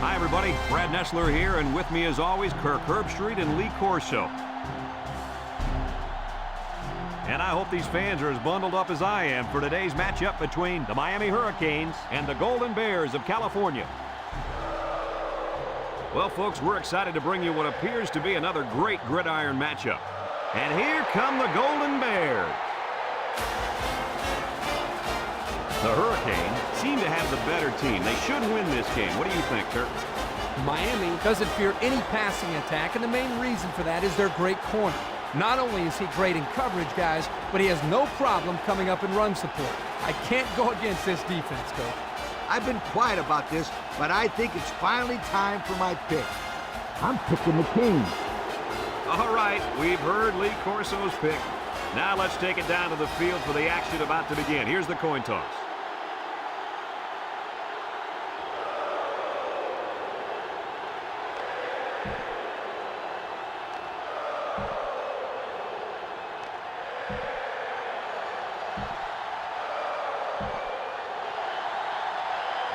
Hi, everybody. Brad Nessler here, and with me, as always, Kirk Herbstreit and Lee Corso. And I hope these fans are as bundled up as I am for today's matchup between the Miami Hurricanes and the Golden Bears of California. Well, folks, we're excited to bring you what appears to be another great gridiron matchup. And here come the Golden Bears. The Hurricanes seem to have the better team. They should win this game. What do you think, Kirk? Miami doesn't fear any passing attack, and the main reason for that is their great corner. Not only is he great in coverage, guys, but he has no problem coming up in run support. I can't go against this defense, Coach. I've been quiet about this, but I think it's finally time for my pick. I'm picking the Kings. All right, we've heard Lee Corso's pick. Now let's take it down to the field for the action about to begin. Here's the coin toss.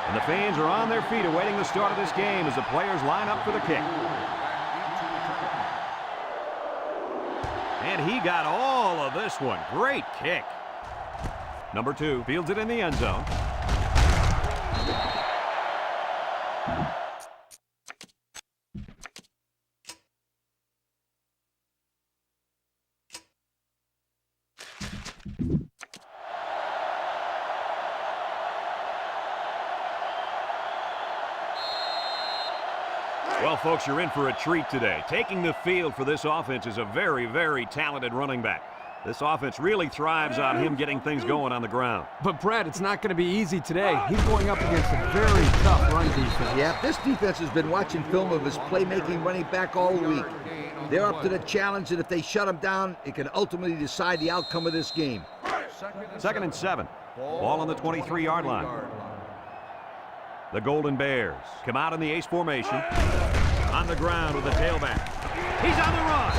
And the fans are on their feet awaiting the start of this game as the players line up for the kick. And he got all of this one. Great kick. Number 2 fields it in the end zone. Well, folks, you're in for a treat today. Taking the field for this offense is a very, very talented running back. This offense really thrives on him getting things going on the ground. But, Brad, it's not going to be easy today. He's going up against a very tough run defense. Yeah, this defense has been watching film of his playmaking running back all week. They're up to the challenge, and if they shut him down, it can ultimately decide the outcome of this game. 2nd and 7. Ball on the 23-yard line. The Golden Bears come out in the ace formation. On the ground with the tailback. He's on the run.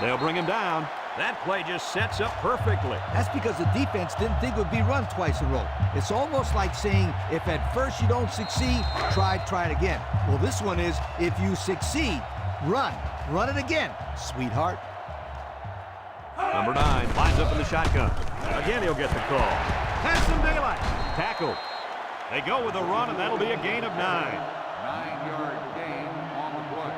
They'll bring him down. That play just sets up perfectly. That's because the defense didn't think it would be run twice in a row. It's almost like saying, if at first you don't succeed, try it again. Well, this one is, if you succeed, run it again, sweetheart. Number 9 lines up in the shotgun. Again, he'll get the call. Has some daylight. Tackle. They go with a run, and that'll be a gain of 9. 9-yard gain on the play.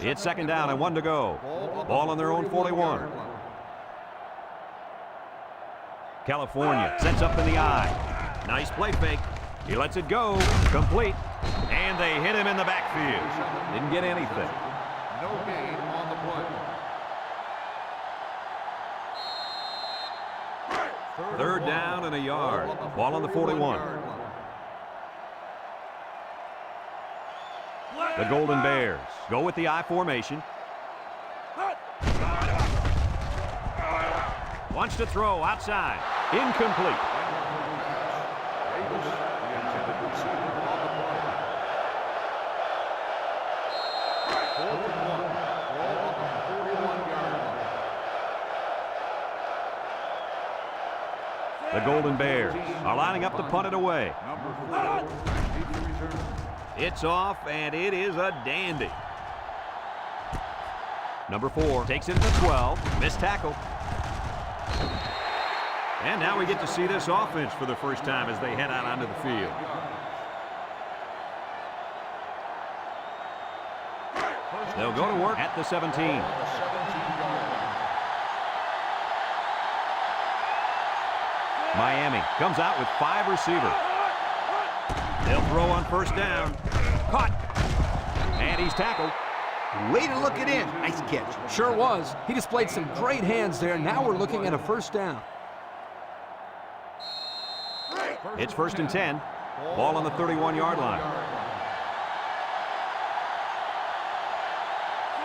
It's 2nd down and 1 to go. Ball on their own 41. California sets up in the eye. Nice play fake. He lets it go. Complete. And they hit him in the backfield. Didn't get anything. No gain on the play. 3rd down and a yard. Ball on the 41. The Golden Bears go with the I formation. Wants to throw outside. Incomplete. The Golden Bears are lining up to punt it away. It's off, and it is a dandy. Number 4 takes it to the 12. Missed tackle. And now we get to see this offense for the first time as they head out onto the field. They'll go to work at the 17. Miami comes out with 5 receivers. They'll throw on 1st down. Caught. And he's tackled. Way to look it in. Nice catch. Sure was. He displayed some great hands there. Now we're looking at a 1st down. It's 1st and 10. Ball on the 31-yard line.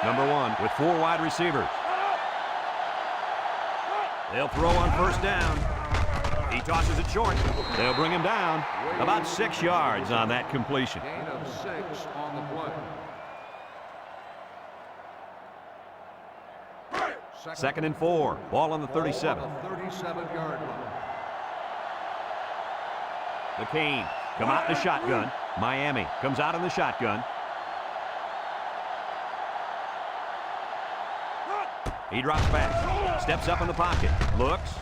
Number 1 with 4 wide receivers. They'll throw on 1st down. He tosses it short. They'll bring him down. About 6 yards on that completion. Gain of 6 on the play. 2nd and 4. Ball on the 37. 37-yard line. The Canes come out in the shotgun. Miami comes out in the shotgun. He drops back, steps up in the pocket, looks,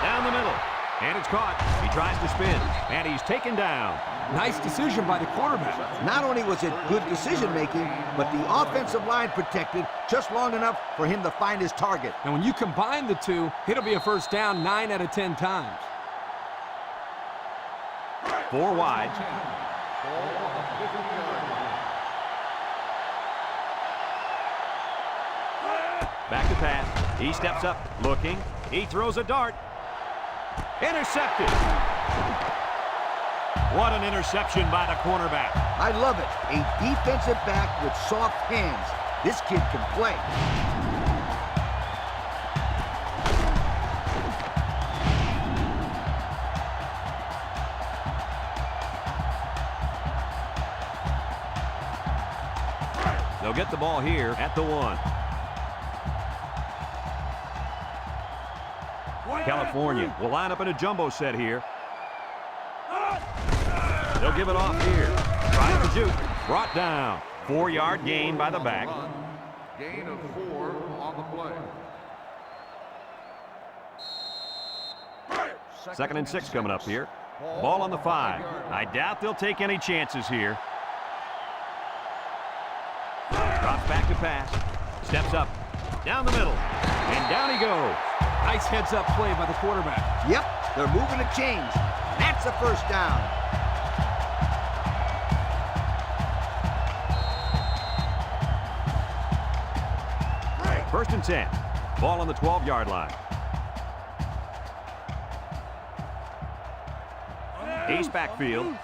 down the middle, and it's caught. He tries to spin, and he's taken down. Nice decision by the quarterback. Not only was it good decision-making, but the offensive line protected just long enough for him to find his target. And when you combine the two, it'll be a first down 9 out of 10 times. 4 wide. Ball on the 50-yard line. Back to pass. He steps up, looking. He throws a dart. Intercepted. What an interception by the cornerback. I love it. A defensive back with soft hands. This kid can play. They'll get the ball here at the 1. California will line up in a jumbo set here. They'll give it off here. Tries to shoot. Brought down. 4-yard gain by the back. Gain of 4 on the play. 2nd and 6 coming up here. Ball on the 5. I doubt they'll take any chances here. Drops back to pass. Steps up. Down the middle. And down he goes. Nice heads-up play by the quarterback. Yep, they're moving the chains. That's a first down. First and 10. Ball on the 12-yard line. East backfield.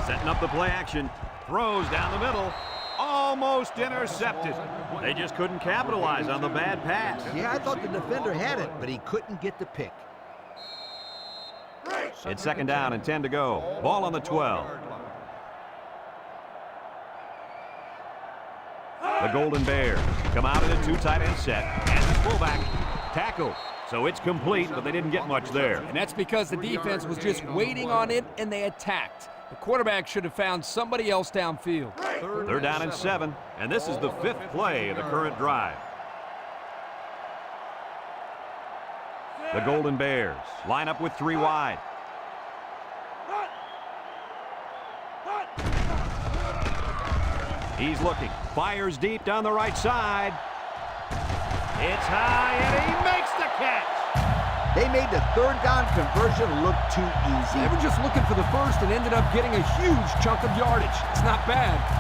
Setting up the play action. Throws down the middle. Almost intercepted. They just couldn't capitalize on the bad pass. Yeah, I thought the defender had it, but he couldn't get the pick. It's 2nd down and 10 to go. Ball on the 12. The Golden Bears come out in a 2 tight end set. And the fullback tackled. So it's complete, but they didn't get much there. And that's because the defense was just waiting on it, and they attacked. The quarterback should have found somebody else downfield. 3rd down and 7, and this is the 5th play of the current drive. The Golden Bears line up with 3 wide. He's looking, fires deep down the right side. It's high, and he makes the catch. They made the 3rd down conversion look too easy. They were just looking for the first and ended up getting a huge chunk of yardage. It's not bad.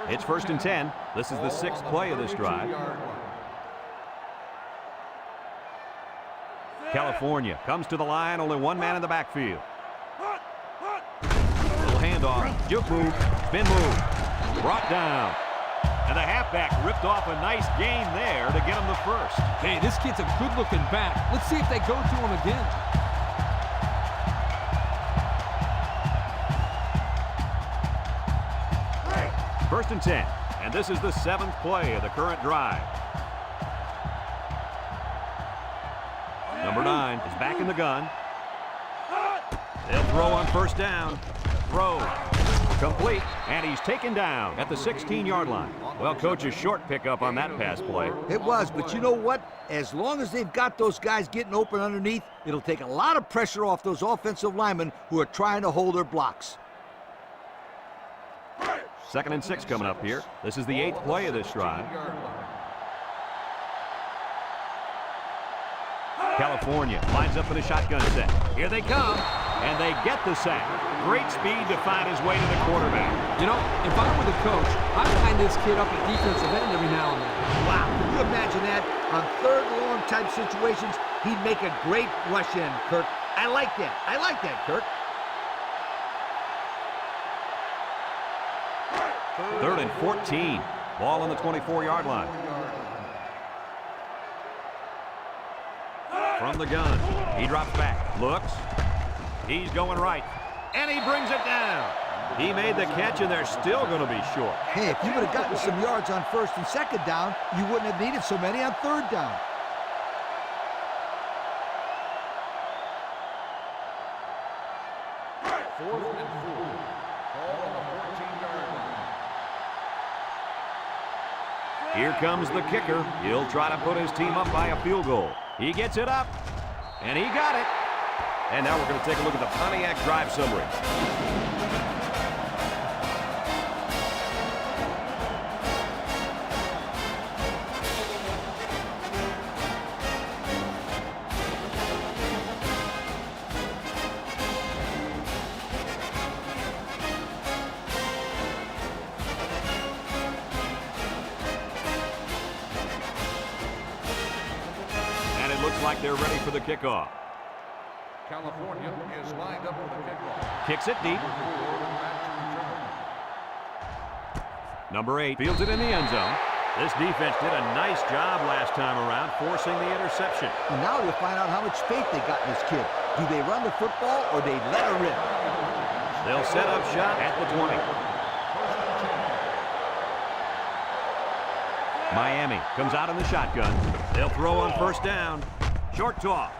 It's 1st and 10. This is the 6th play of this drive. California comes to the line, only 1 man in the backfield. Little handoff, juke move, spin move, brought down. And the halfback ripped off a nice gain there to get him the first. Hey, this kid's a good-looking back. Let's see if they go to him again. First and 10, and this is the 7th play of the current drive. Number 9 is back in the gun. They'll throw on 1st down. Throw. Complete, and he's taken down at the 16-yard line. Well, coach, a short pickup on that pass play. It was, but you know what? As long as they've got those guys getting open underneath, it'll take a lot of pressure off those offensive linemen who are trying to hold their blocks. 2nd and 6 coming up here. This is the 8th play of this drive. California lines up in a shotgun set. Here they come, and they get the sack. Great speed to find his way to the quarterback. You know, if I were the coach, I'd line this kid up at defensive end every now and then. Wow, can you imagine that? On 3rd and long type situations, he'd make a great rush in, Kirk. I like that. I like that, Kirk. Third and 14. Ball on the 24-yard line. From the gun. He drops back. Looks. He's going right. And he brings it down. He made the catch, and they're still going to be short. Hey, if you would have gotten some yards on first and second down, you wouldn't have needed so many on third down. Fourth and 4. Ball on the 14-yard line. Here comes the kicker. He'll try to put his team up by a field goal. He gets it up, and he got it. And now we're going to take a look at the Pontiac drive summary. Like they're ready for the kickoff. California is lined up for the kickoff. Kicks it deep. Number 8 fields it in the end zone. This defense did a nice job last time around, forcing the interception. And now we'll find out how much faith they got in this kid. Do they run the football or they let her rip? They'll set up shop at the 20. Miami comes out in the shotgun. They'll throw on first down. Short toss.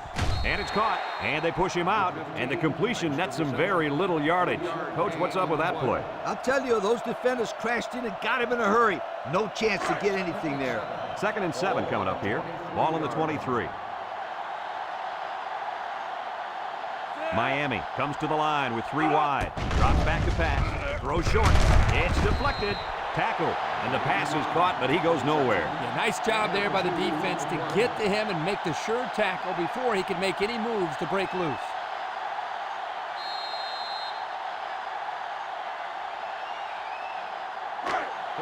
And it's caught. And they push him out. And the completion nets some very little yardage. Coach, what's up with that play? I'll tell you, those defenders crashed in and got him in a hurry. No chance to get anything there. 2nd and 7 coming up here. Ball on the 23. Miami comes to the line with 3 wide. Drops back to pass. Throws short. It's deflected. Tackle. And the pass is caught, but he goes nowhere. Yeah, nice job there by the defense to get to him and make the sure tackle before he could make any moves to break loose.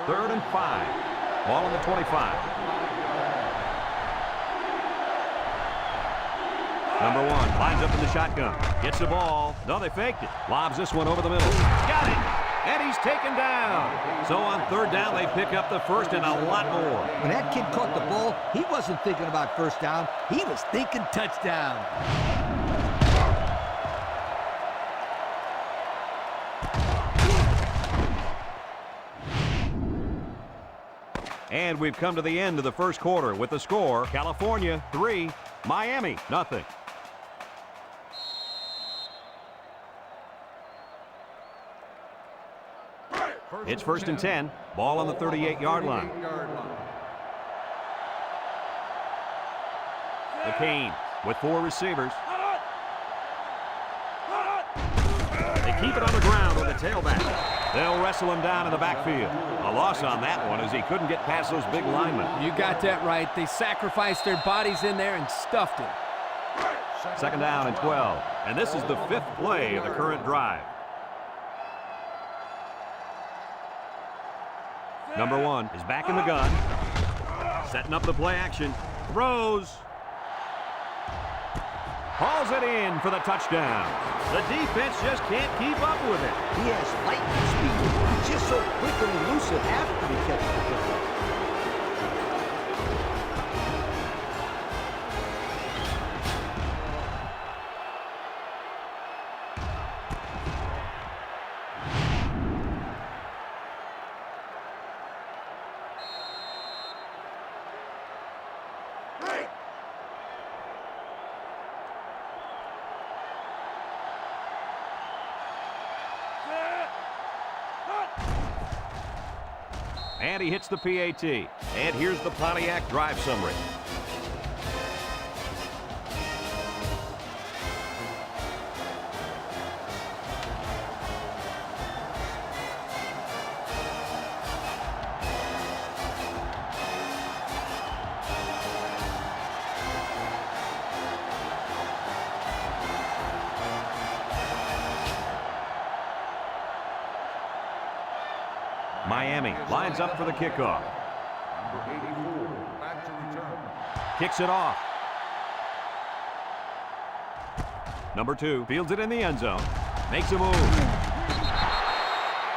Third and 5. Ball on the 25. Number 1 lines up in the shotgun. Gets the ball. No, they faked it. Lobs this one over the middle. Got it. And he's taken down. So on third down, they pick up the first and a lot more. When that kid caught the ball, he wasn't thinking about first down. He was thinking touchdown. And we've come to the end of the first quarter with the score, California 3, Miami 0. It's 1st and 10. Ball on the 38-yard line. The Canes with 4 receivers. They keep it on the ground with the tailback. They'll wrestle him down in the backfield. A loss on that one as he couldn't get past those big linemen. You got that right. They sacrificed their bodies in there and stuffed him. 2nd down and 12. And this is the 5th play of the current drive. Number 1 is back in the gun. Setting up the play action. Throws. Hauls it in for the touchdown. The defense just can't keep up with it. He has lightning speed. He's just so quick and elusive after he catches the football. And he hits the PAT. And here's the Pontiac drive summary. Miami lines up for the kickoff. Number 84, back to return. Kicks it off. Number 2 fields it in the end zone. Makes a move.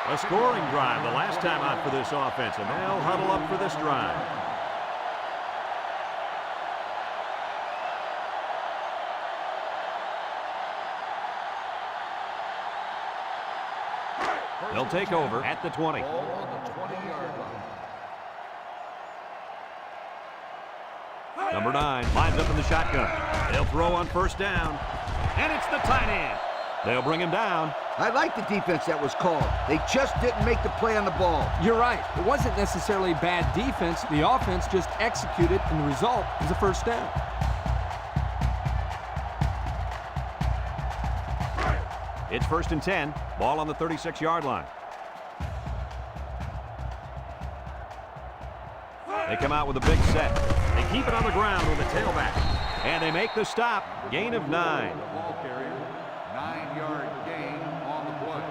A scoring drive the last time out for this offense, and they'll huddle up for this drive. They'll take over at the 20. Ball on the 20-yard line. Number 9 lines up in the shotgun. They'll throw on first down, and it's the tight end. They'll bring him down. I like the defense that was called. They just didn't make the play on the ball. You're right. It wasn't necessarily bad defense. The offense just executed, and the result is a first down. It's 1st and 10. Ball on the 36-yard line. They come out with a big set. They keep it on the ground with the tailback. And they make the stop. Gain of 9. The ball carrier, 9-yard gain on the play.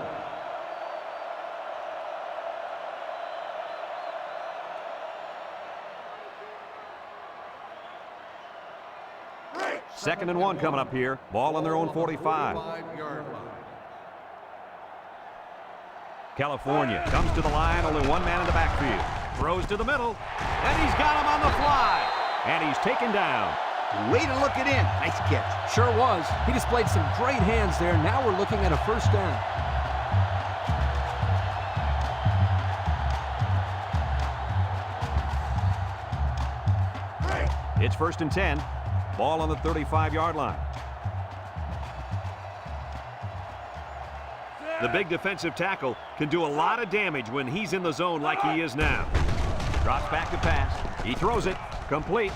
2nd and 1 coming up here. Ball on their own 45. 45-yard line. California comes to the line. Only one man in the backfield. Throws to the middle. And he's got him on the fly. And he's taken down. Way to look it in. Nice catch. Sure was. He displayed some great hands there. Now we're looking at a first down. It's 1st and 10. Ball on the 35-yard line. The big defensive tackle can do a lot of damage when he's in the zone like he is now. Drops back to pass. He throws it. Complete.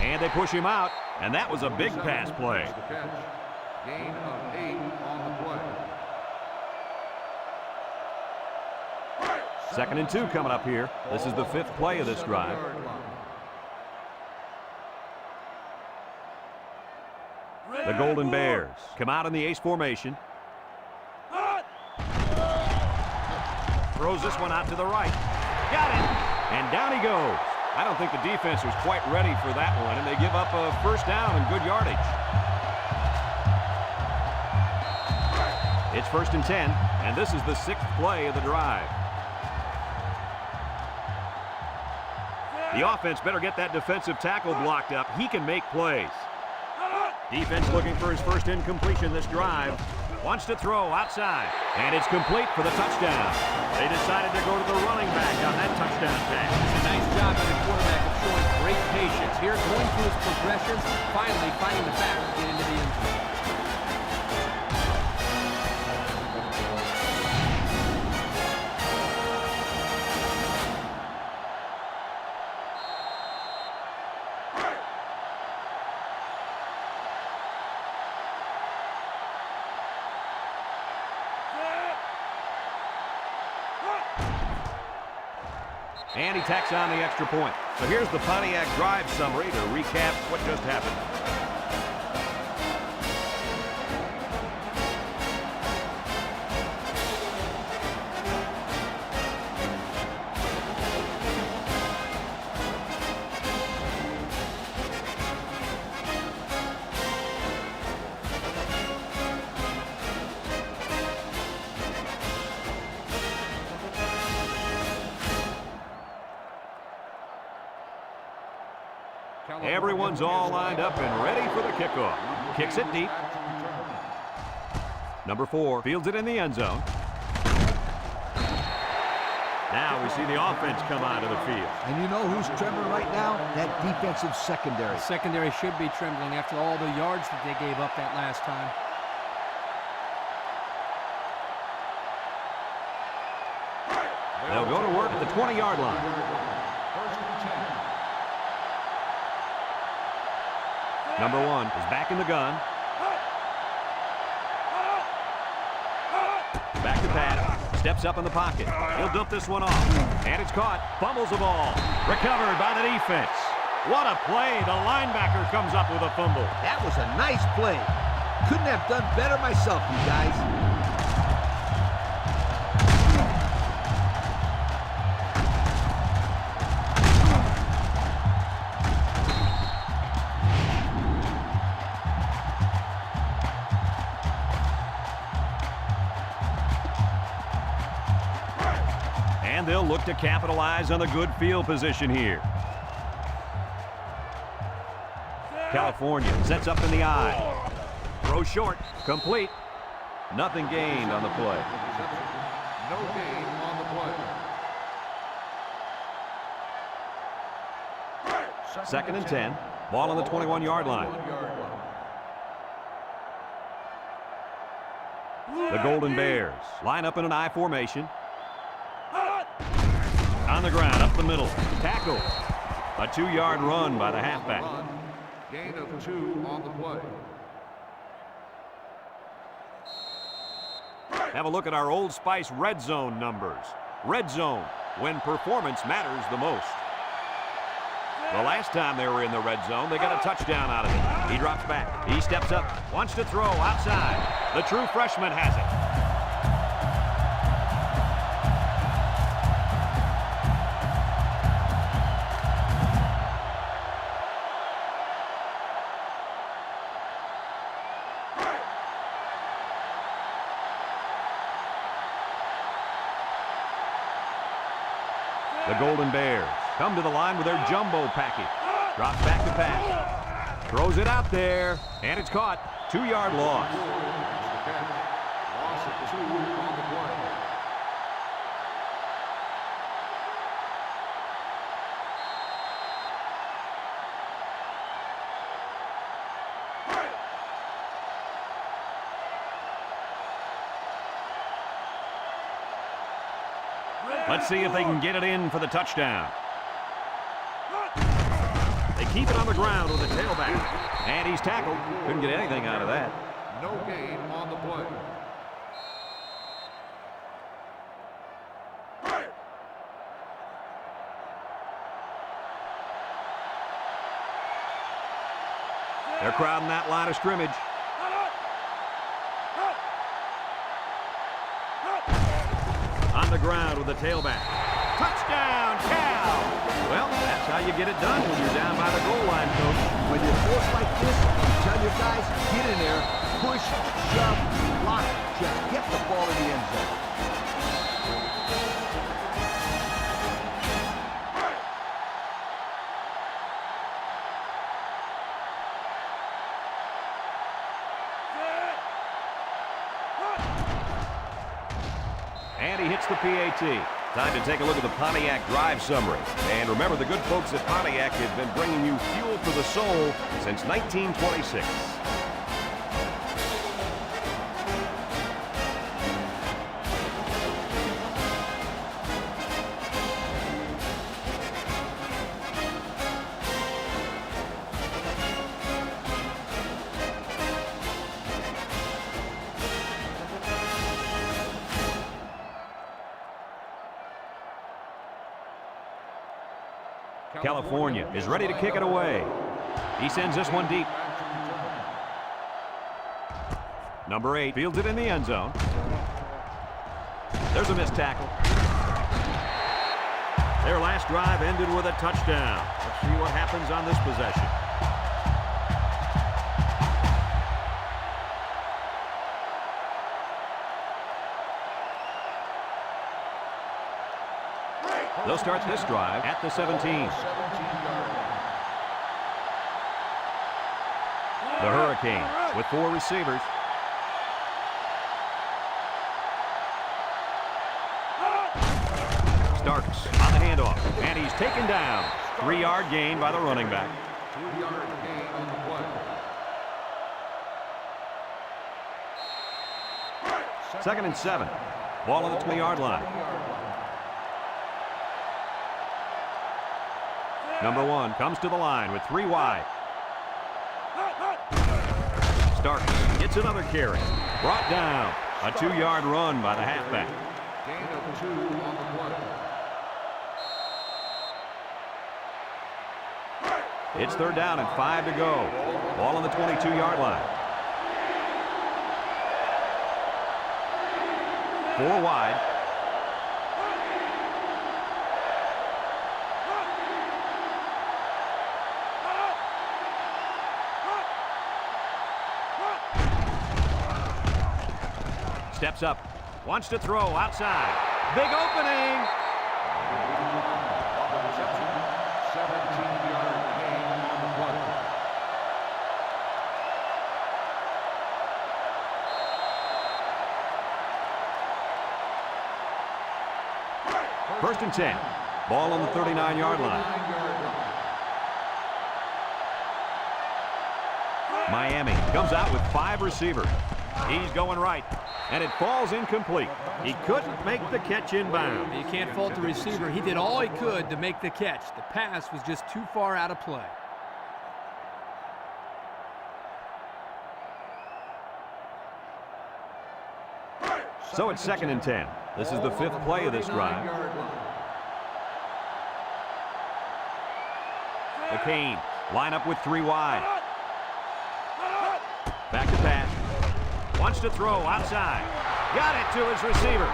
And they push him out. And that was a big pass play. The catch. Gain of 8 on the play. 2nd and 2 coming up here. This is the 5th play of this drive. The Golden Bears come out in the ace formation. Throws this one out to the right. Got it. And down he goes. I don't think the defense was quite ready for that one, and they give up a first down and good yardage. It's 1st and 10, and this is the 6th play of the drive. The offense better get that defensive tackle blocked up. He can make plays. Defense looking for his first incompletion this drive. Wants to throw outside, and it's complete for the touchdown. They decided to go to the running back on that touchdown pass. Nice job by the quarterback of showing great patience here, going through his progressions, finally finding the back to get into the end zone. And he tacks on the extra point. So here's the Pontiac drive summary to recap what just happened. Everyone's all lined up and ready for the kickoff. Kicks it deep. Number 4 fields it in the end zone. Now we see the offense come onto the field. And you know who's trembling right now? That defensive secondary. Secondary should be trembling after all the yards that they gave up that last time. They'll go to work at the 20-yard line. Number 1 is back in the gun. Back to pass. Steps up in the pocket. He'll dump this one off. And it's caught. Fumbles the ball. Recovered by the defense. What a play. The linebacker comes up with a fumble. That was a nice play. Couldn't have done better myself, you guys. And they'll look to capitalize on the good field position here. California sets up in the I. Throw short. Complete. Nothing gained on the play. No gain on the play. Second and 10. Ball on the 21-yard line. The Golden Bears line up in an I formation. On the ground, up the middle. Tackle. A 2-yard run by the halfback. Gain of 2 on the play. Have a look at our Old Spice red zone numbers. Red zone, when performance matters the most. The last time they were in the red zone, they got a touchdown out of it. He drops back. He steps up, wants to throw outside. The true freshman has it. The Golden Bears come to the line with their jumbo package. Drops back to pass. Throws it out there, and it's caught. 2-yard loss. Loss of 2 on the play. Let's see if they can get it in for the touchdown. They keep it on the ground with the tailback. And he's tackled. Couldn't get anything out of that. No gain on the play. They're crowding that line of scrimmage. On the ground with the tailback. Touchdown, Cal! Well, that's how you get it done when you're down by the goal line, Coach. When you're forced like this, you tell your guys, get in there, push, shove, block, just get the ball in the end zone. And he hits the PAT. Time to take a look at the Pontiac drive summary. And remember, the good folks at Pontiac have been bringing you fuel for the soul since 1926. California is ready to kick it away. He sends this one deep. Number 8 fields it in the end zone. There's a missed tackle. Their last drive ended with a touchdown. Let's see what happens on this possession. They'll start this drive at the 17. The Hurricanes with 4 receivers. Starks on the handoff, and he's taken down. 3-yard gain by the running back. 2-yard gain on the play. Second and 7. Ball on the 20-yard line. Number 1 comes to the line with 3 wide. Starks gets another carry. Brought down. A 2-yard run by the halfback. Gain of 2 on the play. It's 3rd down and 5 to go. Ball on the 22-yard line. 4 wide. Steps up, wants to throw outside. Big opening, First and 10. Ball on the 39-yard line. Miami comes out with 5 receivers. He's going right, and it falls incomplete. He couldn't make the catch inbound. You can't fault the receiver. He did all he could to make the catch. The pass was just too far out of play. So it's second and 10. This is the 5th play of this drive. The Canes line up with 3 wide. Back to pass. Wants to throw outside. Got it to his receiver.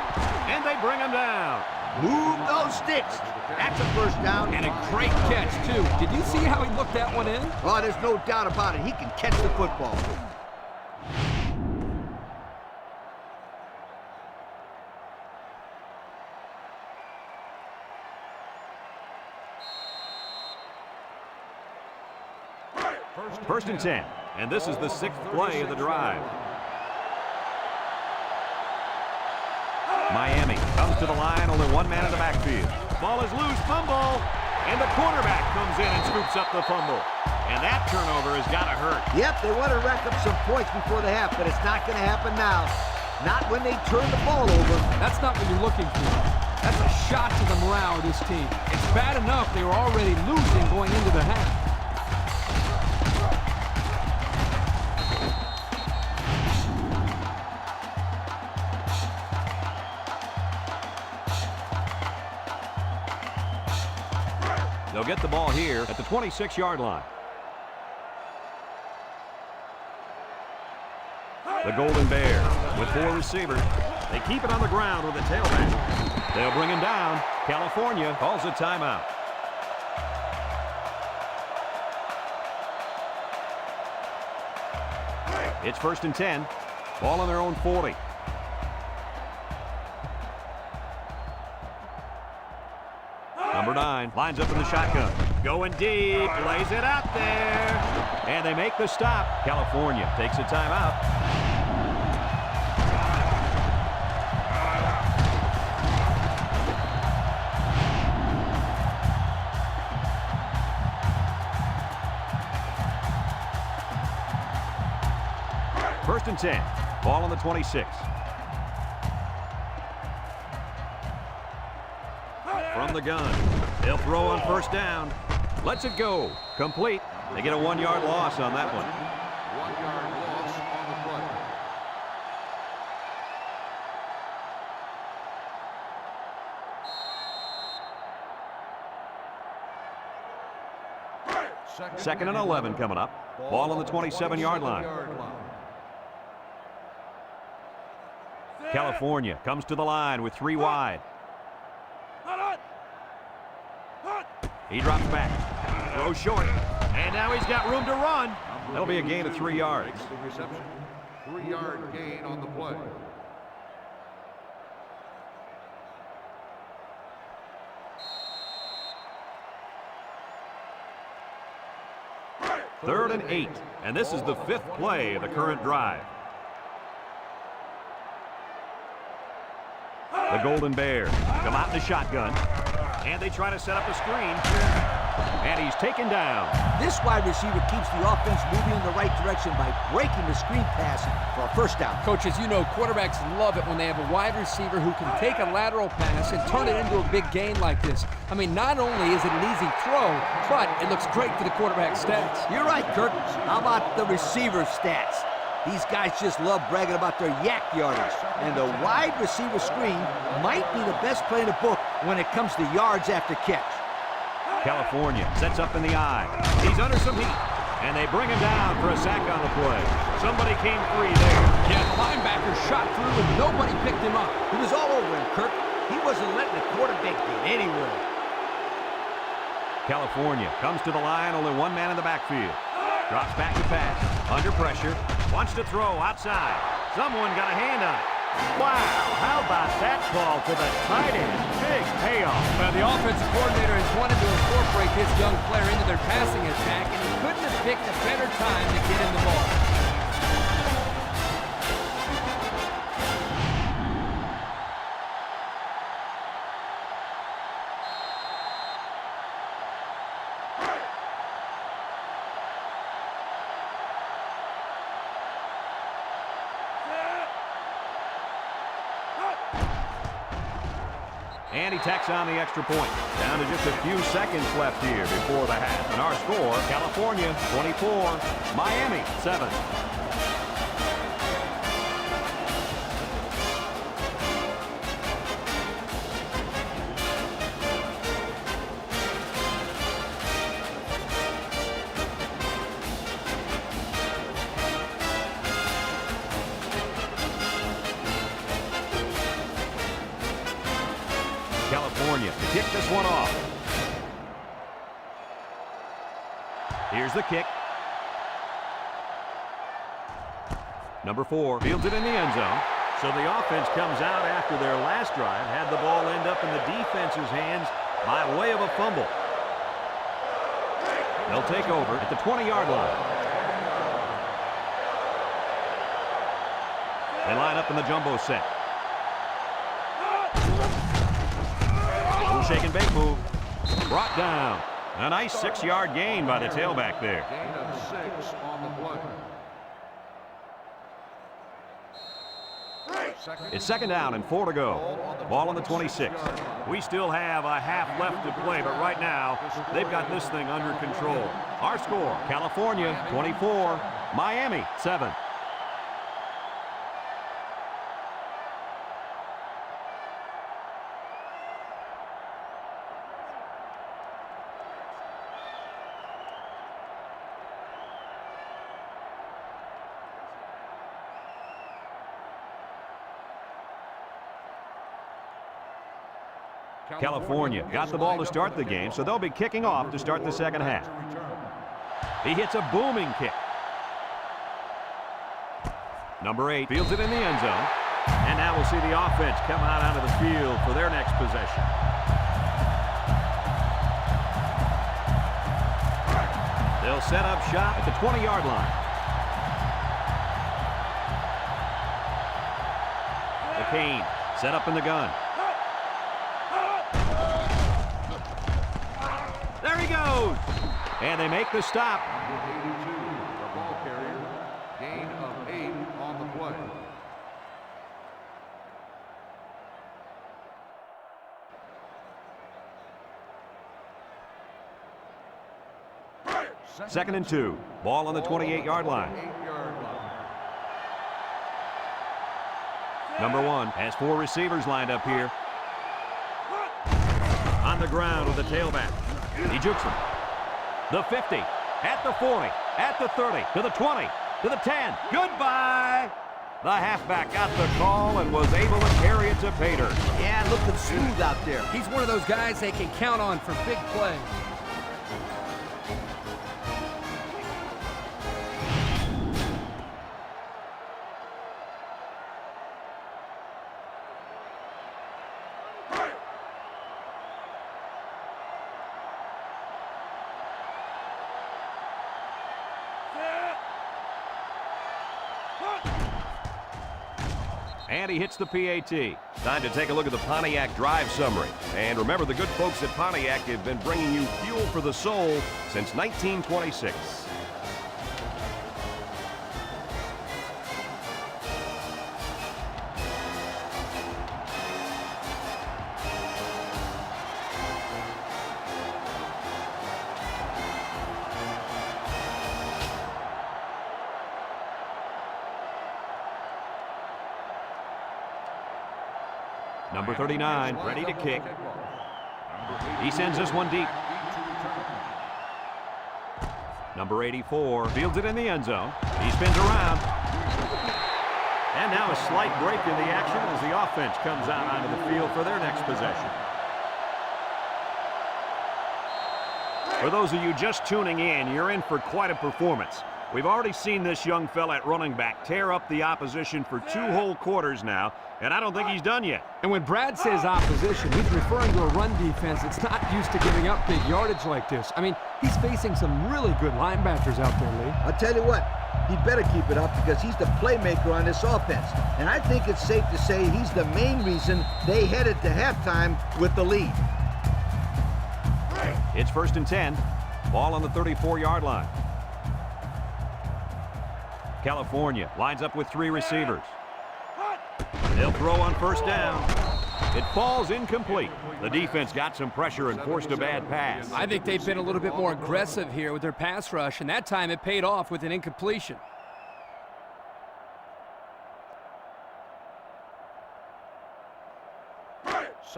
And they bring him down. Move those sticks. That's a first down. And a great catch, too. Did you see how he looked that one in? Oh, there's no doubt about it. He can catch the football. First and 10. And this is the 6th play of the drive. Miami comes to the line, only 1 man in the backfield. Ball is loose, fumble, and the quarterback comes in and scoops up the fumble. And that turnover has got to hurt. Yep, they want to rack up some points before the half, but it's not going to happen now. Not when they turn the ball over. That's not what you're looking for. That's a shot to the morale of this team. It's bad enough they were already losing going into the half. They'll get the ball here at the 26-yard line. The Golden Bears with 4 receivers. They keep it on the ground with a tailback. They'll bring him down. California calls a timeout. It's first and 10. Ball on their own 40. Number 9 lines up in the shotgun. Going deep, lays it out there. And they make the stop. California takes a timeout. First and 10. Ball on the 26. From the gun. They'll throw on first down. Lets it go. Complete. They get a 1-yard loss on that one. 1-yard loss on the play. Second and 11 coming up. Ball on the 27-yard line. California comes to the line with 3 wide. He drops back. Throws short. And now he's got room to run. That'll be a gain of 3 yards. 3-yard gain on the play. Third and 8. And this is the 5th play of the current drive. The Golden Bears come out in the shotgun. And they try to set up a screen. And he's taken down. This wide receiver keeps the offense moving in the right direction by breaking the screen pass for a first down. Coach, as you know, quarterbacks love it when they have a wide receiver who can take a lateral pass and turn it into a big gain like this. I mean, not only is it an easy throw, but it looks great for the quarterback stats. You're right, Kurt. How about the receiver stats? These guys just love bragging about their yak yardage. And the wide receiver screen might be the best play in the book when it comes to yards after catch. California sets up in the eye. He's under some heat. And they bring him down for a sack on the play. Somebody came free there. Yeah, the linebacker shot through and nobody picked him up. He was all over him, Kurt. He wasn't letting the quarterback get anywhere. California comes to the line, only 1 man in the backfield. Drops back to pass. Under pressure. Wants to throw outside. Someone got a hand on it. Wow, how about that ball to the tight end? Big payoff. Well, the offensive coordinator has wanted to incorporate this young player into their passing attack, and he couldn't have picked a better time to get him the ball. And he tacks on the extra point. Down to just a few seconds left here before the half. And our score, California 24, Miami 7. California to kick this one off. Here's the kick. Number 4 fields it in the end zone. So the offense comes out after their last drive, had the ball end up in the defense's hands by way of a fumble. They'll take over at the 20-yard line. They line up in the jumbo set. Shake and bake move. Brought down. A nice 6-yard gain by the tailback there. Gain of 6 on the play. It's second down and 4 to go. Ball on the 26. We still have a half left to play, but right now they've got this thing under control. Our score, California 24, Miami 7. California got the ball to start the game, so they'll be kicking off to start the second half. He hits a booming kick. Number 8 fields it in the end zone. And now we'll see the offense come out onto the field for their next possession. They'll set up shop at the 20-yard line. McCain set up in the gun. There he goes. And they make the stop. Number 82, the ball carrier. Gain of 8 on the play. Second and 2. Ball on the 28-yard line. 8-yard line. Number 1 has 4 receivers lined up here. On the ground with the tailback. He jukes them. The 50, at the 40, at the 30, to the 20, to the 10. Goodbye! The halfback got the call and was able to carry it to pay dirt. Yeah, looking smooth out there. He's one of those guys they can count on for big plays. And he hits the PAT. Time to take a look at the Pontiac drive summary. And remember, the good folks at Pontiac have been bringing you fuel for the soul since 1926. Number 39, ready to kick. He sends this one deep. Number 84 fields it in the end zone. He spins around. And now a slight break in the action as the offense comes out onto the field for their next possession. For those of you just tuning in, you're in for quite a performance. We've already seen this young fella at running back tear up the opposition for 2 whole quarters now, and I don't think he's done yet. And when Brad says opposition, he's referring to a run defense that's not used to giving up big yardage like this. I mean, he's facing some really good linebackers out there, Lee. I'll tell you what, he better keep it up because he's the playmaker on this offense. And I think it's safe to say he's the main reason they headed to halftime with the lead. It's first and 10. Ball on the 34-yard line. California lines up with 3 receivers. They'll throw on first down. It falls incomplete. The defense got some pressure and forced a bad pass. I think they've been a little bit more aggressive here with their pass rush, and that time it paid off with an incompletion.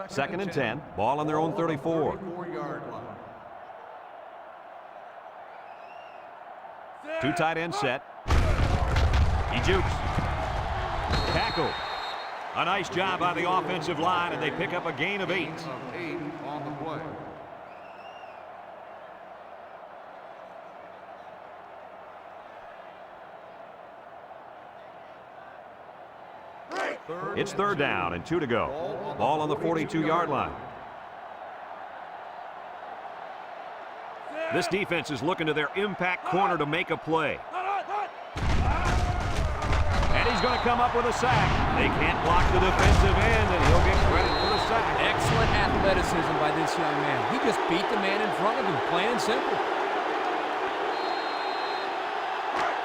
Second and 10. Ball on their own 34. 34-yard line. Two tight end set. He jukes. Tackle. A nice job by the offensive line, and they pick up a gain of 8. Gain of 8 on the play. It's third down and 2 to go. Ball on the 42-yard line. This defense is looking to their impact corner to make a play. And he's going to come up with a sack. They can't block the defensive end, and he'll get credit for the sack. Excellent athleticism by this young man. He just beat the man in front of him, plain and simple.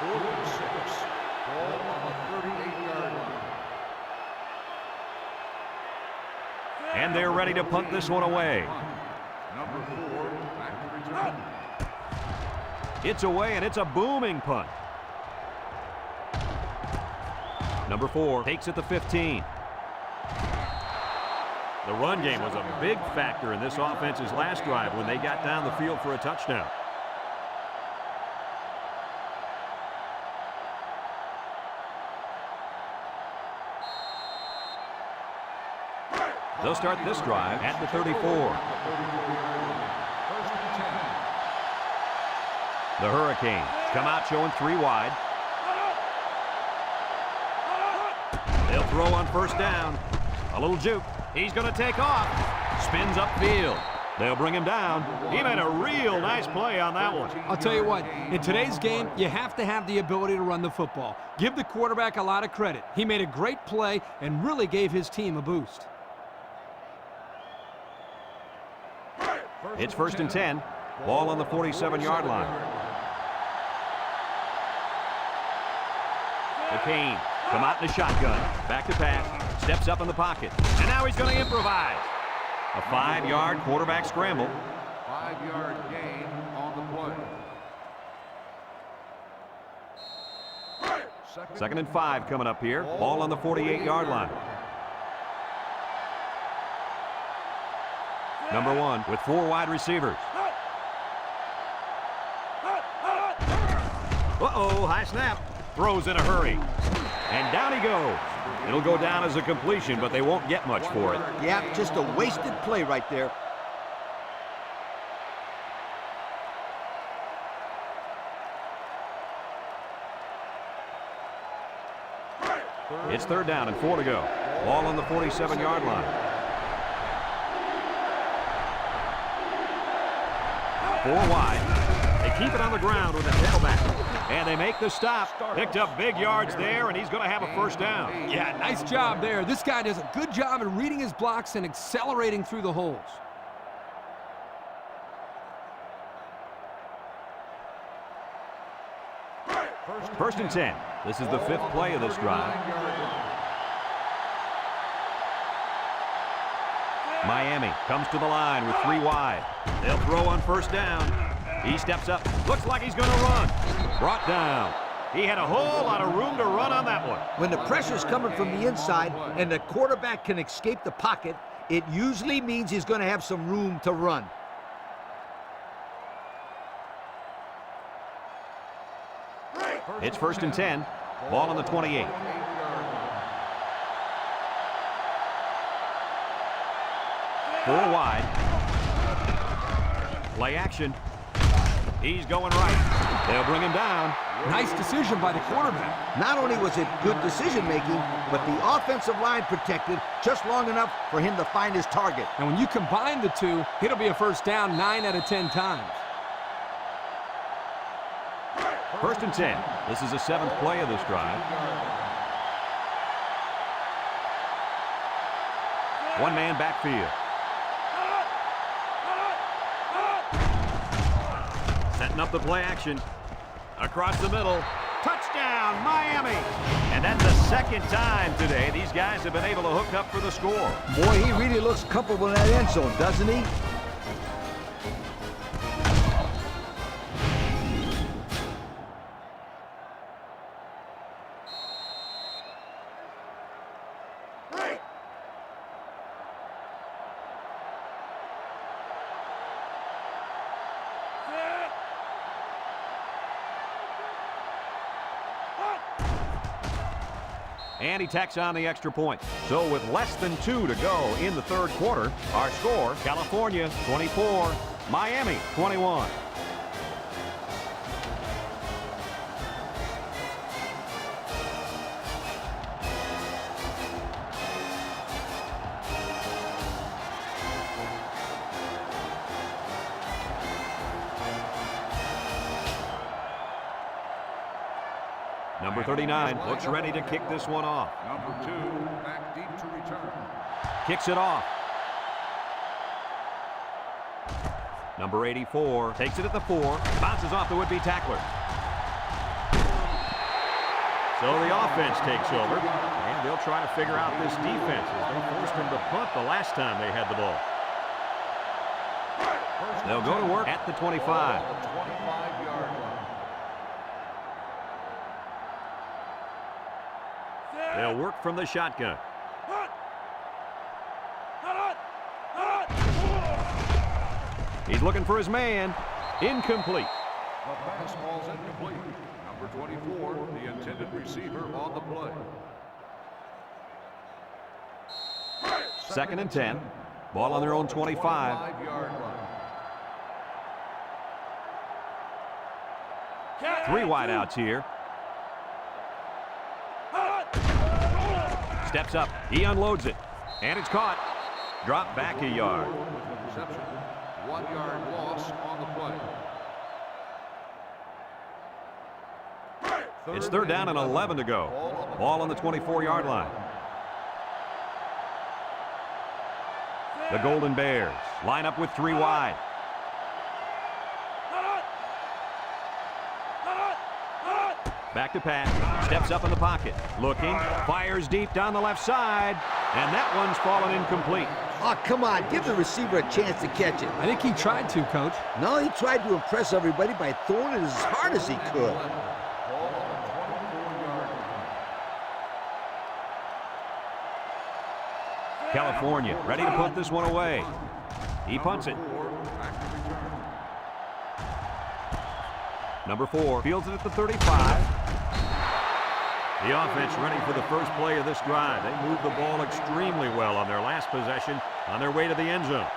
4th and 6. Ball on the 38-yard line. And they're ready to punt this one away. Number 4, back to return. It's away, and it's a booming punt. Number 4 takes it to 15. The run game was a big factor in this offense's last drive when they got down the field for a touchdown. They'll start this drive at the 34. 1st and 10. The Hurricanes come out showing 3 wide. They'll throw on first down. A little juke. He's going to take off. Spins upfield. They'll bring him down. He made a real nice play on that one. I'll tell you what, in today's game, you have to have the ability to run the football. Give the quarterback a lot of credit. He made a great play and really gave his team a boost. It's 1st and 10. Ball on the 47-yard line. The Canes come out in the shotgun. Back to pass. Steps up in the pocket. And now he's going to improvise. A 5-yard quarterback scramble. 5-yard gain on the play. 2nd and 5 coming up here. Ball on the 48-yard line. Number 1 with 4 wide receivers. Uh-oh, high snap. Throws in a hurry. And down he goes. It'll go down as a completion, but they won't get much for it. Yeah, just a wasted play right there. It's 3rd down and 4 to go. Ball on the 47-yard line. 4 wide. They keep it on the ground with a tailback. And they make the stop. Picked up big yards there, and he's going to have a first down. Yeah, nice job there. This guy does a good job at reading his blocks and accelerating through the holes. First and 10. This is the 5th play of this drive. Miami comes to the line with 3 wide. They'll throw on first down. He steps up. Looks like he's going to run. Brought down. He had a whole lot of room to run on that one. When the pressure's coming from the inside and the quarterback can escape the pocket, it usually means he's going to have some room to run. It's 1st and 10. Ball on the 28. Four wide. Play action. He's going right. They'll bring him down. Nice decision by the quarterback. Not only was it good decision-making, but the offensive line protected just long enough for him to find his target. And when you combine the two, it'll be a first down 9 out of 10 times. 1st and 10. This is the 7th play of this drive. One man backfield. Setting up the play action. Across the middle. Touchdown! Touchdown, Miami! And that's the second time today these guys have been able to hook up for the score. Boy, he really looks comfortable in that end zone, doesn't he? And he tacks on the extra point. So with less than 2 to go in the third quarter, our score, California 24, Miami 21. Number 39 looks ready to kick this one off. Number 2, back deep to return. Kicks it off. Number 84 takes it at the 4, bounces off the would-be tackler. So the offense takes over, and they'll try to figure out this defense as they forced them to punt the last time they had the ball. They'll go to work at the 25. 25-yard line. They'll work from the shotgun. He's looking for his man. Incomplete. The pass ball's incomplete. Number 24, the intended receiver on the play. Second and 10. Ball on their own 25. 25-yard line. 3 wideouts here. Steps up. He unloads it. And it's caught. Drop back a yard. Reception. 1-yard loss on the play. It's third down and 11 to go. Ball on the 24-yard line. The Golden Bears line up with 3 wide. Back to pass. Steps up in the pocket. Looking. Fires deep down the left side. And that one's fallen incomplete. Oh, come on. Give the receiver a chance to catch it. I think he tried to, Coach. No, he tried to impress everybody by throwing it as hard as he could. Ball on the 24-yard line. California ready to put this one away. He punts it. Number 4 fields it at the 35. The offense ready for the first play of this drive. They moved the ball extremely well on their last possession on their way to the end zone.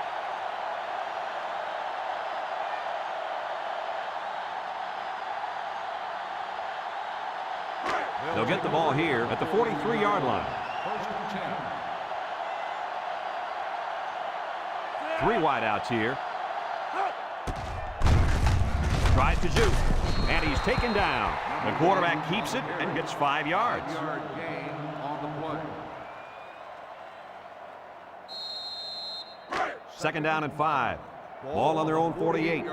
They'll get the ball here at the 43-yard line. First and 3 10. wideouts here. Tries to juke, and he's taken down. The quarterback keeps it and gets 5 yards. 5-yard gain on the play. Second down and 5. Ball on their own 48.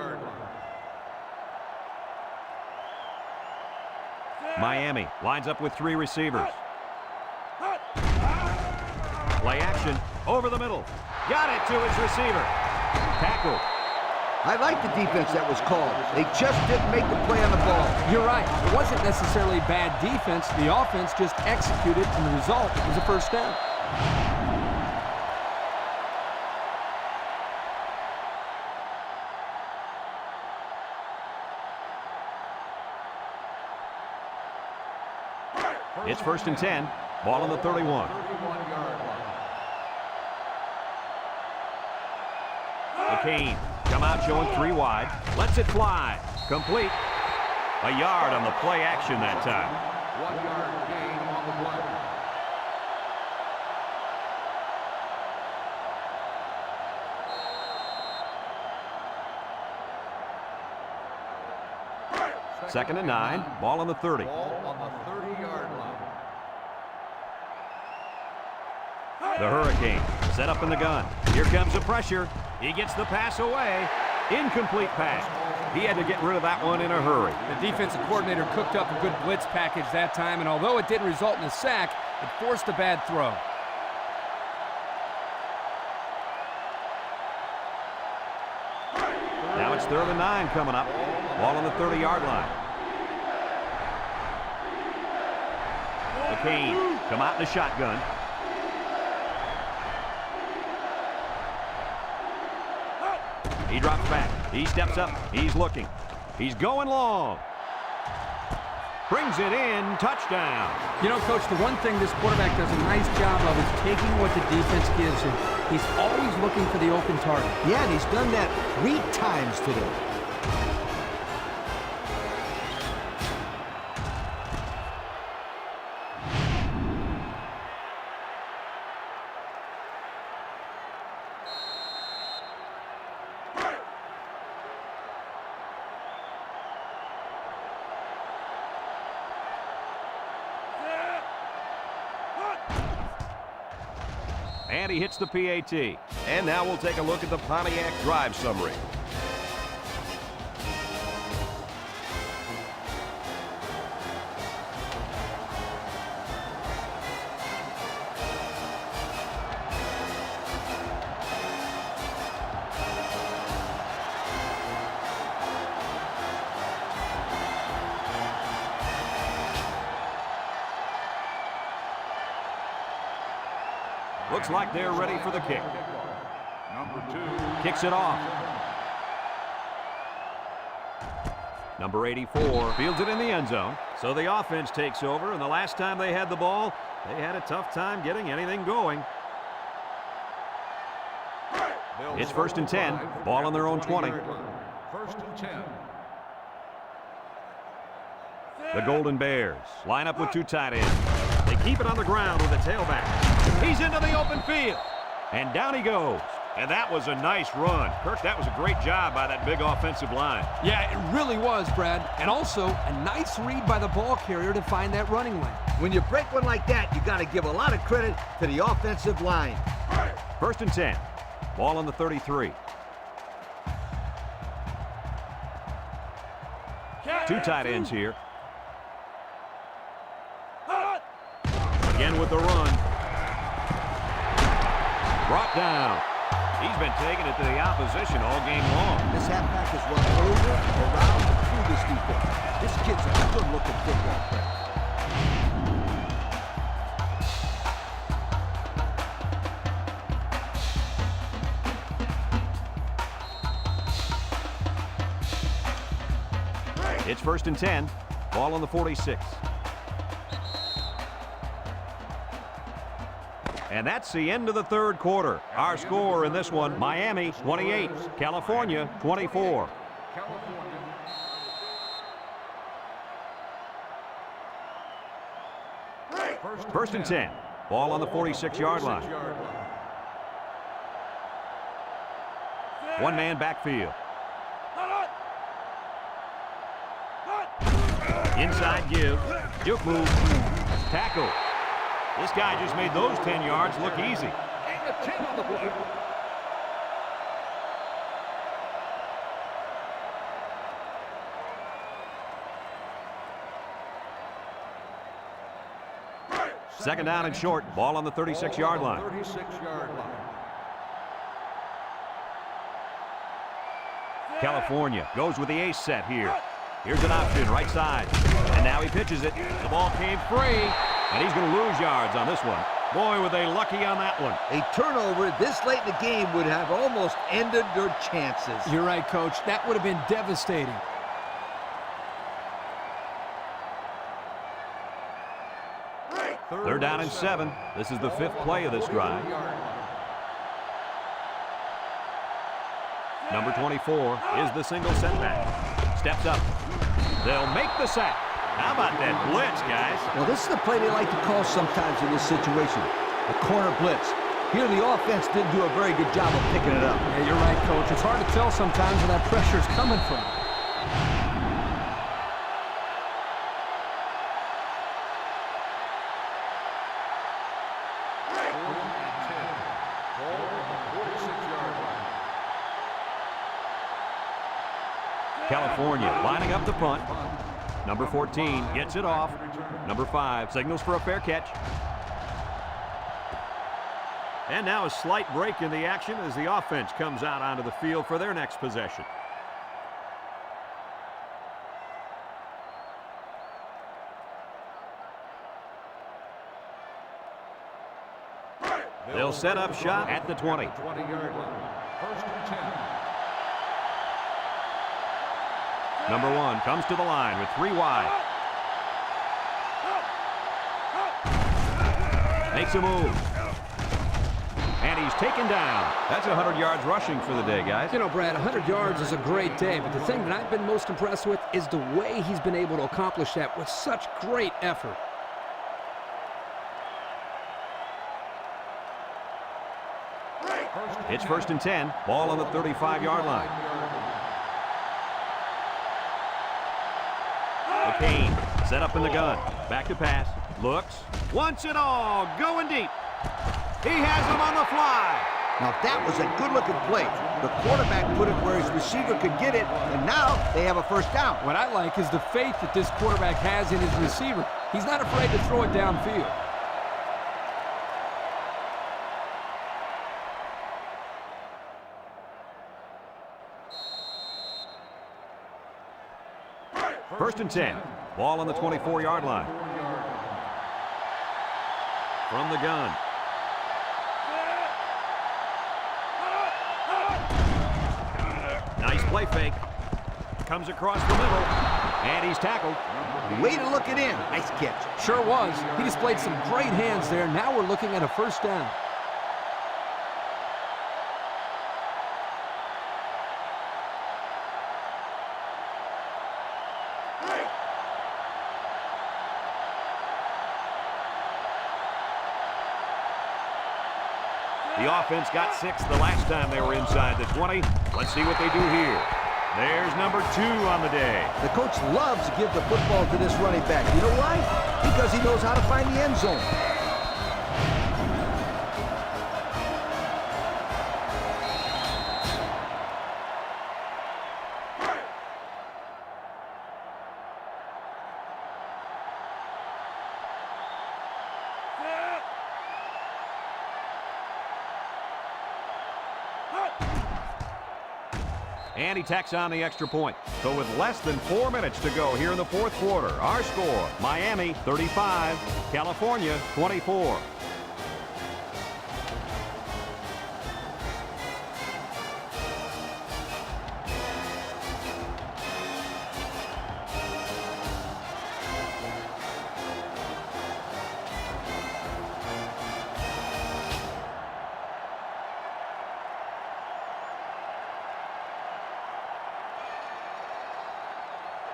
Miami lines up with 3 receivers. Play action over the middle. Got it to his receiver. Tackle. I like the defense that was called. They just didn't make the play on the ball. You're right. It wasn't necessarily bad defense. The offense just executed, and the result was a first down. It's first and 10. Ball on the 31. 31-yard line. McCain come out showing 3 wide. Lets it fly. Complete. A yard on the play action that time. 1-yard gain on the play. Second and 9. Ball on the 30. Ball on the 30-yard line. The Hurricane set up in the gun. Here comes the pressure. He gets the pass away. Incomplete pass. He had to get rid of that one in a hurry. The defensive coordinator cooked up a good blitz package that time, and although it didn't result in a sack, it forced a bad throw. Now it's 3rd and 9 coming up. Ball on the 30-yard line. McCain come out in the shotgun. He drops back. He steps up. He's looking. He's going long. Brings it in. Touchdown. You know, Coach, the one thing this quarterback does a nice job of is taking what the defense gives him. He's always looking for the open target. Yeah, and he's done that 3 times today. And he hits the PAT. And now we'll take a look at the Pontiac drive summary. Looks like they're ready for the kick. Number 2. Kicks it off. Number 84 fields it in the end zone. So the offense takes over, and the last time they had the ball, they had a tough time getting anything going. It's 1st and 10. Ball on their own 20. 1st and 10. The Golden Bears line up with 2 tight ends. They keep it on the ground with a tailback. He's into the open field. And down he goes. And that was a nice run. Kirk, that was a great job by that big offensive line. Yeah, it really was, Brad. And also, a nice read by the ball carrier to find that running lane. When you break one like that, you got to give a lot of credit to the offensive line. 1st and 10. Ball on the 33. 2 tight ends here. Again with the run. Brought down. He's been taking it to the opposition all game long. This halfback has run over, around, and through this defense. This kid's a good-looking football player. It's 1st and 10. Ball on the 46. And that's the end of the 3rd quarter. Our score in this one, Miami 28, California 24. First and 10. Ball on the 46-yard line. 1-man backfield. Inside give. Juke move. Tackle. This guy just made those 10 yards look easy. Second down and short. Ball on the 36-yard line. 36-yard line. California goes with the ace set here. Here's an option, right side. And now he pitches it. The ball came free. And he's going to lose yards on this one. Boy, were they lucky on that one. A turnover this late in the game would have almost ended their chances. You're right, Coach. That would have been devastating. They're down in 7. This is the 5th play of this drive. Number 24 is the single setback. Steps up. They'll make the sack. How about that blitz, guys? Well, this is the play they like to call sometimes in this situation. A corner blitz. Here, the offense didn't do a very good job of picking it up. Yeah, you're right, Coach. It's hard to tell sometimes where that pressure's coming from. California lining up the punt. Number 14 gets it off. Number 5 signals for a fair catch. And now a slight break in the action as the offense comes out onto the field for their next possession. They'll set up shop at the 20. 20-yard line. First and 10. Number 1 comes to the line with 3 wide. Makes a move. And he's taken down. That's 100 yards rushing for the day, guys. You know, Brad, 100 yards is a great day, but the thing that I've been most impressed with is the way he's been able to accomplish that with such great effort. It's first and 10. Ball on the 35-yard line. McCain set up in the gun. Back to pass. Looks. Wants it all. Going deep. He has him on the fly. Now that was a good-looking play. The quarterback put it where his receiver could get it, and now they have a first down. What I like is the faith that this quarterback has in his receiver. He's not afraid to throw it downfield. First and 10. Ball on the 24-yard line. From the gun. Nice play fake. Comes across the middle. And he's tackled. Way to look it in. Nice catch. Sure was. He displayed some great hands there. Now we're looking at a first down. The offense got 6 the last time they were inside the 20. Let's see what they do here. There's number 2 on the day. The coach loves to give the football to this running back. You know why? Because he knows how to find the end zone. And he tacks on the extra point. So with less than 4 minutes to go here in the fourth quarter, our score, Miami 35, California 24.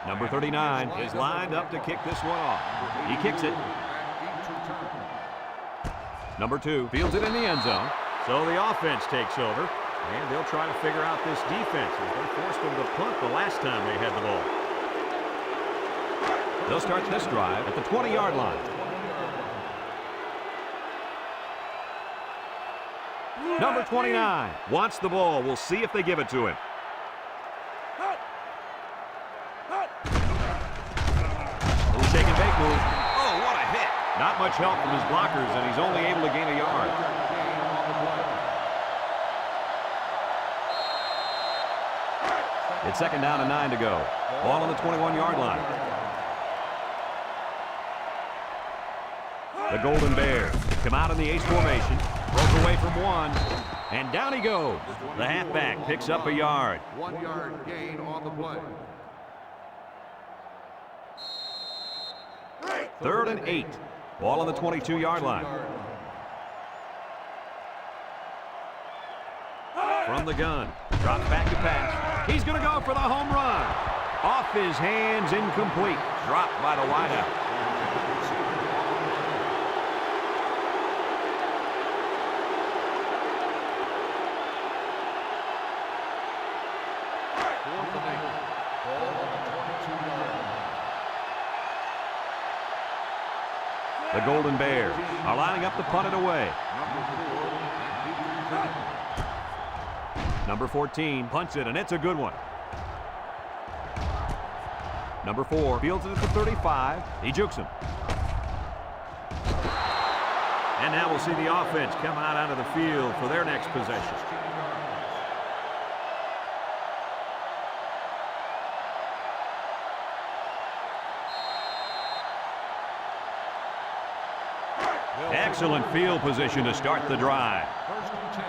Number 39 is lined up to kick this one off. He kicks it. Number 2 fields it in the end zone. So the offense takes over, and they'll try to figure out this defense as they forced them to punt the last time they had the ball. They'll start this drive at the 20-yard line. Number 29 wants the ball. We'll see if they give it to him. Take and bake move. Oh, what a hit. Not much help from his blockers, and he's only able to gain a yard. It's second down and 9 to go. Ball on the 21-yard line. The Golden Bears come out in the ace formation. Broke away from one, and down he goes. The halfback picks up a yard. 1 yard gain on the play. Third and 8. Ball on the 22-yard line. From the gun. Drops back to pass. He's going to go for the home run. Off his hands, incomplete. Dropped by the wideout. The Golden Bears are lining up to punt it away. Number 14 punts it, and it's a good one. Number 4 fields it at the 35. He jukes him. And now we'll see the offense come out onto the field for their next possession. Excellent field position to start the drive. First and 10.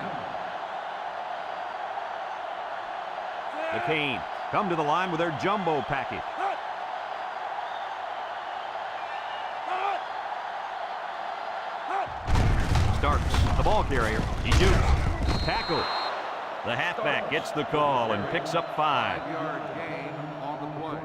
The Canes come to the line with their jumbo package. Starks, the ball carrier. He shoots. Tackle. The halfback gets the call and picks up 5. 5-yard gain on the play.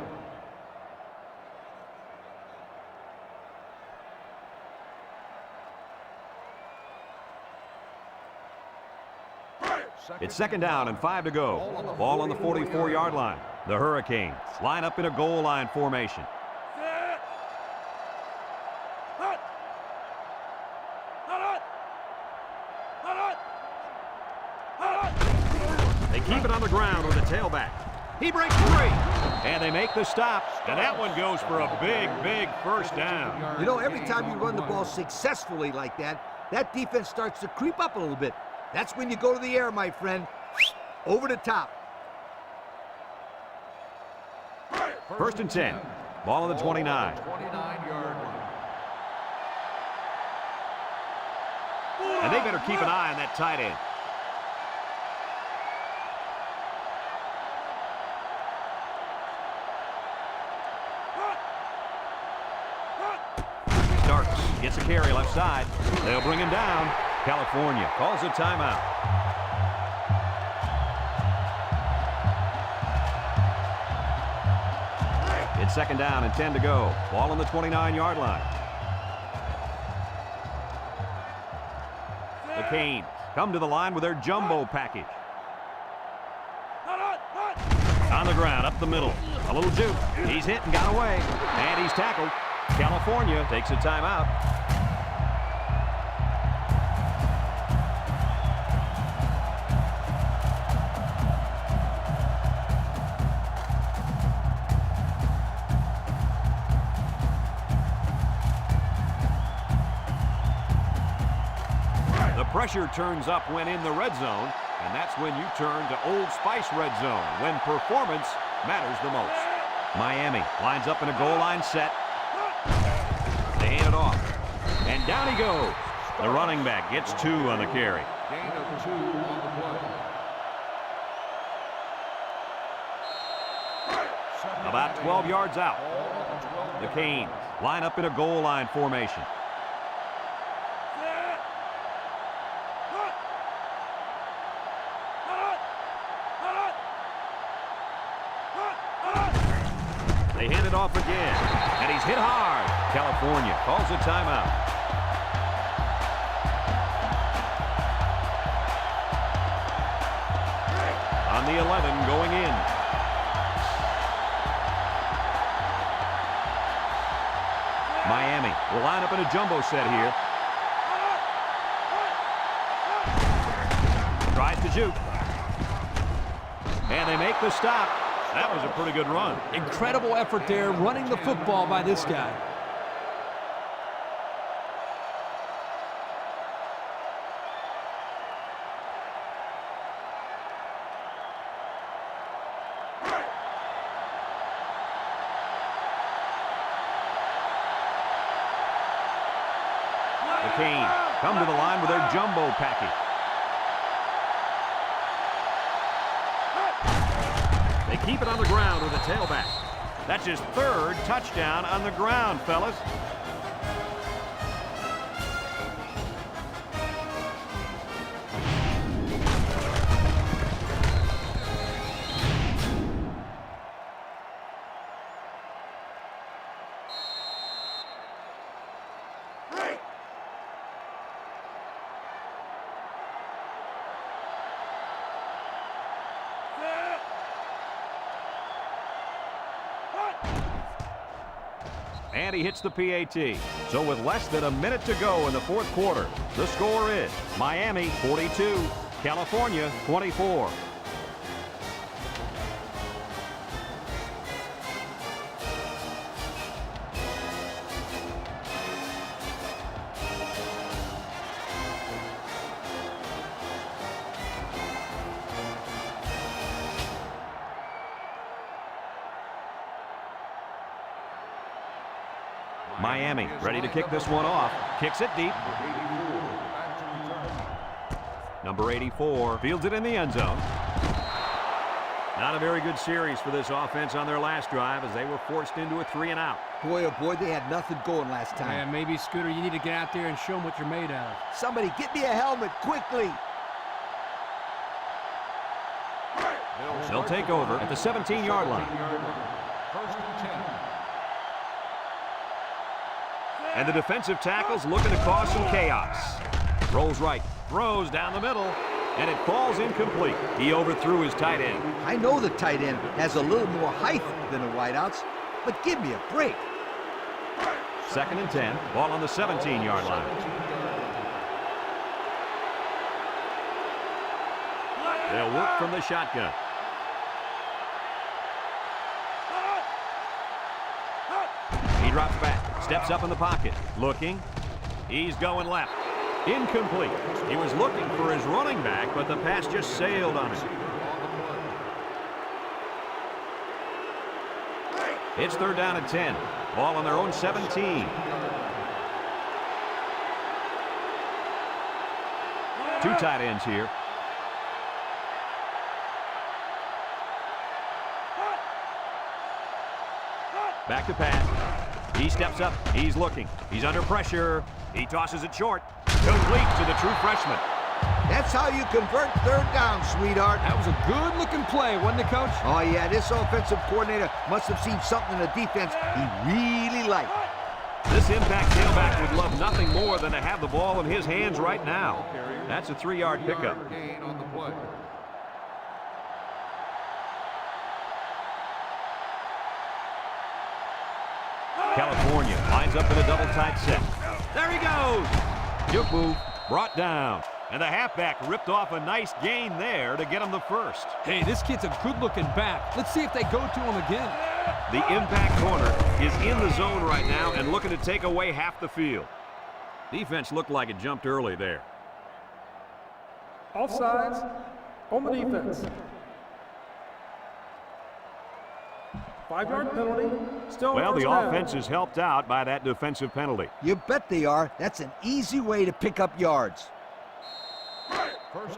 It's second down and 5 to go. Ball on the 44-yard line. The Hurricanes line up in a goal line formation. They keep it on the ground with the tailback. He breaks free, and they make the stop, and that one goes for a big, big first down. You know, every time you run the ball successfully like that, that defense starts to creep up a little bit. That's when you go to the air, my friend. Over the top. First and 10. Ball on the 29. 29-yard line. And they better keep an eye on that tight end. Starks gets a carry left side. They'll bring him down. California calls a timeout. It's second down and 10 to go. Ball on the 29-yard line. The Canes come to the line with their jumbo package. On the ground, up the middle. A little juke. He's hit and got away. And he's tackled. California takes a timeout. Pressure turns up when in the red zone, and that's when you turn to Old Spice red zone, when performance matters the most. Miami lines up in a goal line set. They hand it off, and down he goes. The running back gets 2 on the carry. Gain of 2 on the play. About 12 yards out. The Canes line up in a goal line formation. They hand it off again, and he's hit hard. California calls a timeout. On the 11 going in. Miami will line up in a jumbo set here. Tries to juke. And they make the stop. That was a pretty good run. Incredible effort there, running the football by this guy. The Canes come to the line with their jumbo package. They keep it on the ground with a tailback. That's his 3rd touchdown on the ground, fellas. And he hits the PAT. So with less than a minute to go in the 4th quarter, the score is Miami 42, California 24. Miami ready to kick this one off. Kicks it deep. Number 84 fields it in the end zone. Not a very good series for this offense on their last drive as they were forced into a 3-and-out. Boy, oh boy, they had nothing going last time. Yeah, maybe, Scooter, you need to get out there and show them what you're made of. Somebody get me a helmet quickly. They'll take over at the 17-yard line. First and 10. And the defensive tackle's looking to cause some chaos. Rolls right, throws down the middle, and it falls incomplete. He overthrew his tight end. I know the tight end has a little more height than the wideouts, but give me a break. 2nd and 10, ball on the 17-yard line. They'll work from the shotgun. He drops back, steps up in the pocket, looking. He's going left. Incomplete. He was looking for his running back, but the pass just sailed on him. It's 3rd down and 10. Ball on their own 17. Two tight ends here. Back to pass. He steps up. He's looking. He's under pressure. He tosses it short. Complete to the true freshman. That's how you convert 3rd down, sweetheart. That was a good-looking play, wasn't it, Coach? Oh, yeah, this offensive coordinator must have seen something in the defense he really liked. This impact tailback would love nothing more than to have the ball in his hands right now. That's a 3-yard pickup. Gain on the play. California lines up in a double tight set. There he goes. Juke move, brought down. And the halfback ripped off a nice gain there to get him the first. Hey, this kid's a good-looking back. Let's see if they go to him again. The impact corner is in the zone right now and looking to take away half the field. Defense looked like it jumped early there. Offsides on the defense. 5-yard penalty. Still Well, the first down. offense is helped out by that defensive penalty. You bet they are. That's an easy way to pick up yards.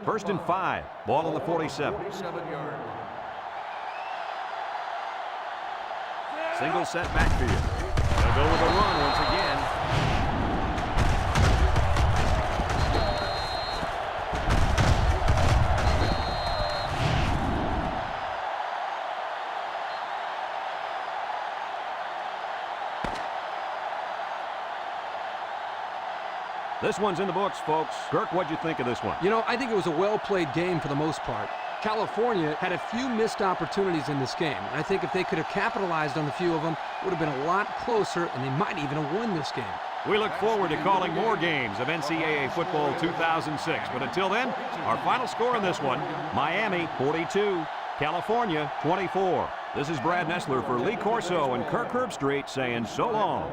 1st and 5. Ball on the 47. 47-yard. Single set backfield. They'll go with a run once again. This one's in the books, folks. Kirk, what'd you think of this one? You know, I think it was a well-played game for the most part. California had a few missed opportunities in this game. I think if they could have capitalized on a few of them, it would have been a lot closer, and they might even have won this game. We look forward to calling more games of NCAA football 2006. But until then, our final score in this one, Miami 42, California 24. This is Brad Nessler for Lee Corso and Kirk Herbstreit saying so long.